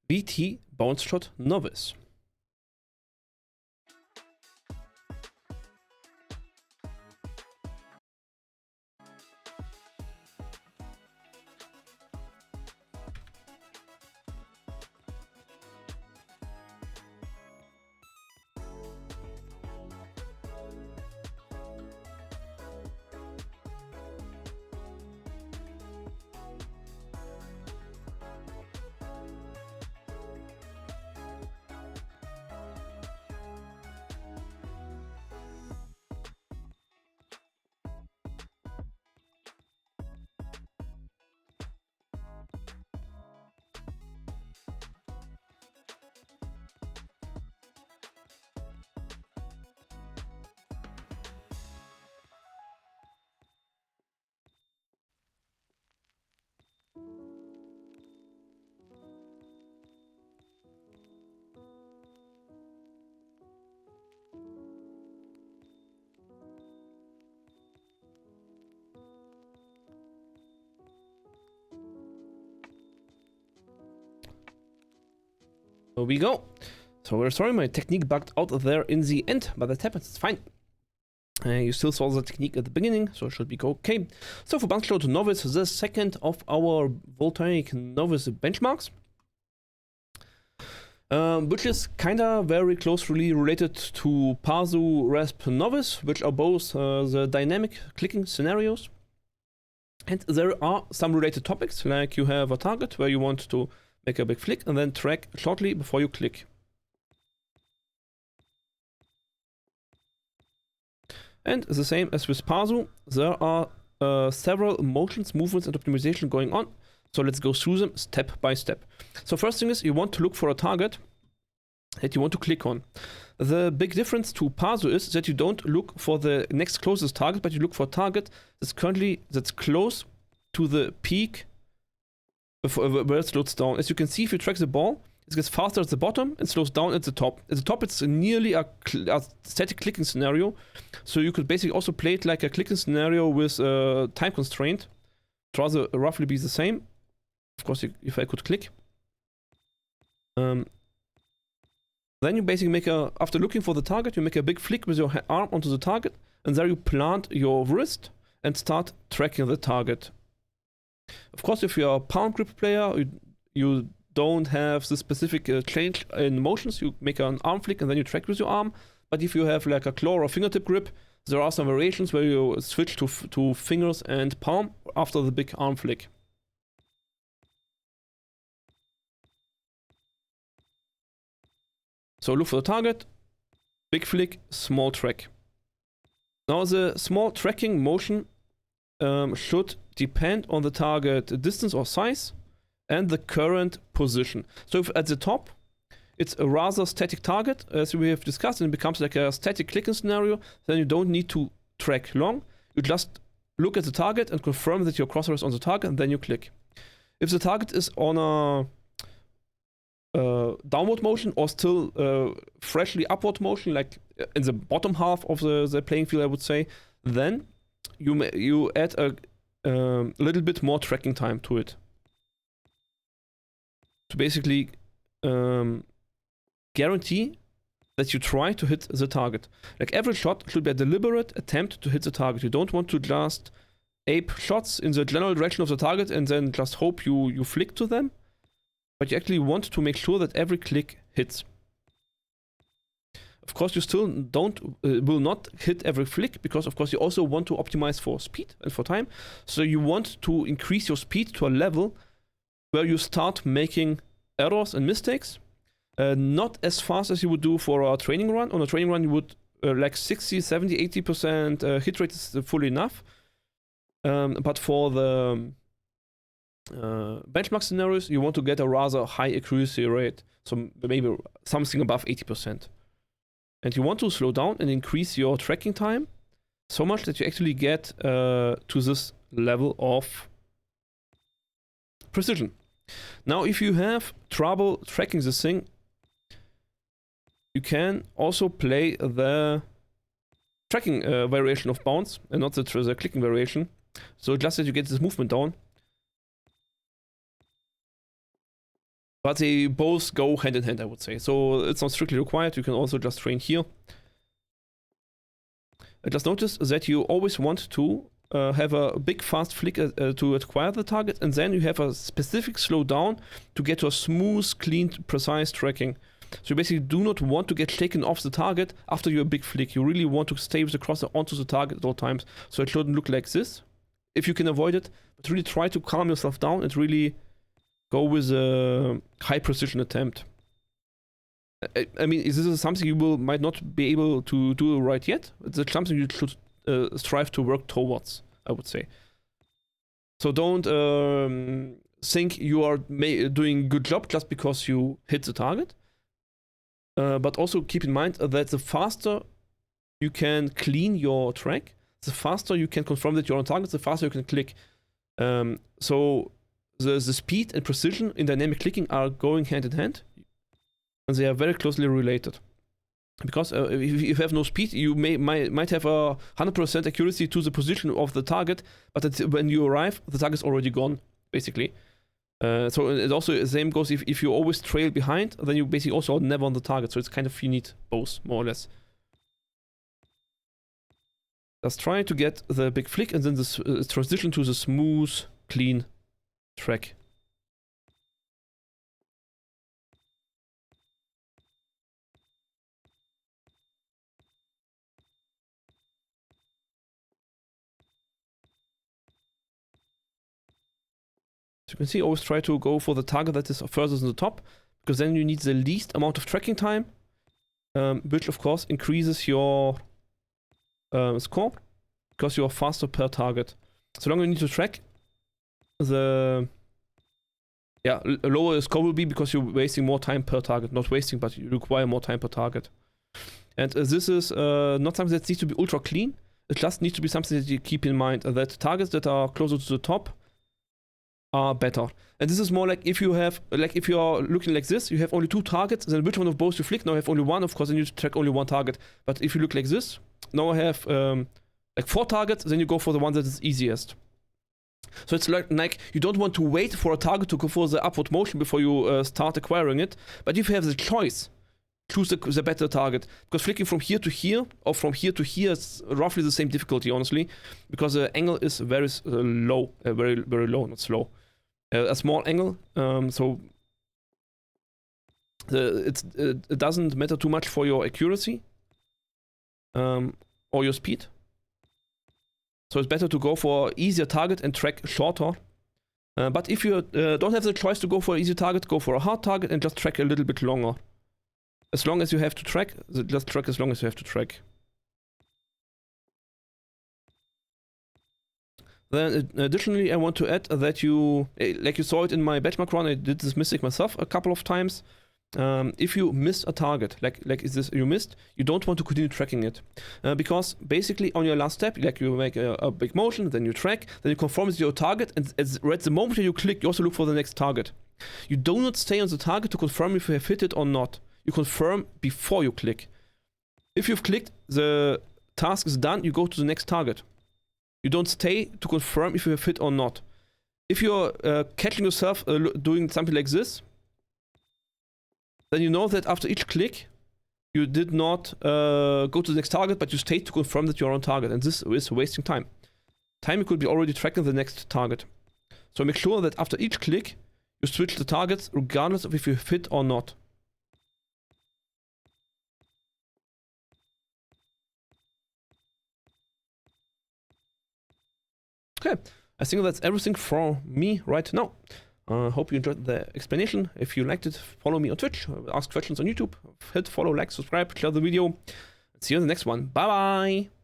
BT Bounceshot Novice. There we go. So we're sorry my technique bugged out there in the end, but that happens, it's fine. You still saw the technique at the beginning, so it should be okay. So for Bounceshot Novice, the second of our Voltaic Novice benchmarks, which is kinda very closely related to Pazu Rasp Novice, which are both the dynamic clicking scenarios. And there are some related topics, like you have a target where you want to make a big flick and then track shortly before you click. And the same as with Pazu, there are several motions, movements, and optimization going on. So let's go through them step by step. So first thing is you want to look for a target that you want to click on. The big difference to Pazu is that you don't look for the next closest target, but you look for a target that's close to the peak where it slows down. As you can see, if you track the ball, it gets faster at the bottom and slows down at the top. At the top, it's nearly a static clicking scenario. So you could basically also play it like a clicking scenario with a time constraint. It rather roughly be the same. Of course, if I could click. Then you basically after looking for the target, you make a big flick with your arm onto the target, and there you plant your wrist and start tracking the target. Of course, if you're a palm grip player, you don't have the specific change in motions. You make an arm flick and then you track with your arm. But if you have like a claw or fingertip grip, there are some variations where you switch to fingers and palm after the big arm flick. So look for the target, big flick, small track. Now the small tracking motion should depend on the target distance or size and the current position. So if at the top, it's a rather static target, as we have discussed, and it becomes like a static clicking scenario, then you don't need to track long. You just look at the target and confirm that your cursor is on the target, and then you click. If the target is on a downward motion or still freshly upward motion, like in the bottom half of the playing field, I would say, then you add a little bit more tracking time to it. To basically guarantee that you try to hit the target. Like every shot should be a deliberate attempt to hit the target. You don't want to just ape shots in the general direction of the target and then just hope you flick to them. But you actually want to make sure that every click hits. Of course, you still will not hit every flick, because of course you also want to optimize for speed and for time. So you want to increase your speed to a level where you start making errors and mistakes. Not as fast as you would do for a training run. On a training run, you would like 60, 70, 80% hit rate is fully enough. But for the benchmark scenarios, you want to get a rather high accuracy rate. So maybe something above 80%. And you want to slow down and increase your tracking time so much that you actually get to this level of precision. Now, if you have trouble tracking this thing, you can also play the tracking variation of bounce and not the clicking variation. So just that you get this movement down. but they both go hand in hand, I would say. So it's not strictly required. You can also just train here. Just notice that you always want to have a big fast flick to acquire the target, and then you have a specific slowdown to get to a smooth, clean, precise tracking. So you basically do not want to get taken off the target after your big flick. You really want to stay with the crosser onto the target at all times. So it shouldn't look like this, if you can avoid it. But really try to calm yourself down and really go with a high precision attempt. I mean, this is something you might not be able to do right yet. It's something you should strive to work towards, I would say. So don't think you are doing a good job just because you hit the target. But also keep in mind that the faster you can clean your track, the faster you can confirm that you're on target, the faster you can click. So the speed and precision in dynamic clicking are going hand in hand. And they are very closely related. Because if you have no speed, you might have a 100% accuracy to the position of the target, but when you arrive, the target is already gone, basically. So it also the same goes if you always trail behind, then you basically also are never on the target. So it's kind of you need both, more or less. Just try to get the big flick and then this transition to the smooth, clean track. So you can see, always try to go for the target that is further than the top, because then you need the least amount of tracking time, which of course increases your score, because you are faster per target. So longer you need to track, the lower your score will be, because you're wasting more time per target. Not wasting, but you require more time per target. And this is not something that needs to be ultra clean. It just needs to be something that you keep in mind, that targets that are closer to the top are better. And this is more like if you have, like if you are looking like this, you have only 2 targets, then which one of both you flick? Now I have only one, of course, then you track only 1 target. But if you look like this, now I have like 4 targets, then you go for the one that is easiest. So it's like you don't want to wait for a target to go for the upward motion before you start acquiring it. But if you have the choice, choose the better target. Because flicking from here to here, or from here to here, is roughly the same difficulty, honestly. Because the angle is very low, very low, not slow. A small angle, so it doesn't matter too much for your accuracy or your speed. So it's better to go for easier target and track shorter. But if you don't have the choice to go for an easy target, go for a hard target and just track a little bit longer. As long as you have to track, just track as long as you have to track. Then additionally, I want to add that you, like you saw it in my benchmark run, I did this mistake myself a couple of times. If you miss a target, like is this you missed, you don't want to continue tracking it. Because basically on your last step, like you make a big motion, then you track, then you confirm with your target, and right the moment you click, you also look for the next target. You do not stay on the target to confirm if you have hit it or not. You confirm before you click. If you've clicked, the task is done, you go to the next target. You don't stay to confirm if you have hit or not. If you're catching yourself doing something like this, then you know that after each click, you did not go to the next target, but you stayed to confirm that you're on target, and this is wasting time. Time you could be already tracking the next target. So make sure that after each click, you switch the targets regardless of if you hit or not. Okay, I think that's everything from me right now. Hope you enjoyed the explanation. If you liked it, follow me on Twitch, ask questions on YouTube, hit follow, like, subscribe, share the video. See you in the next one. Bye bye!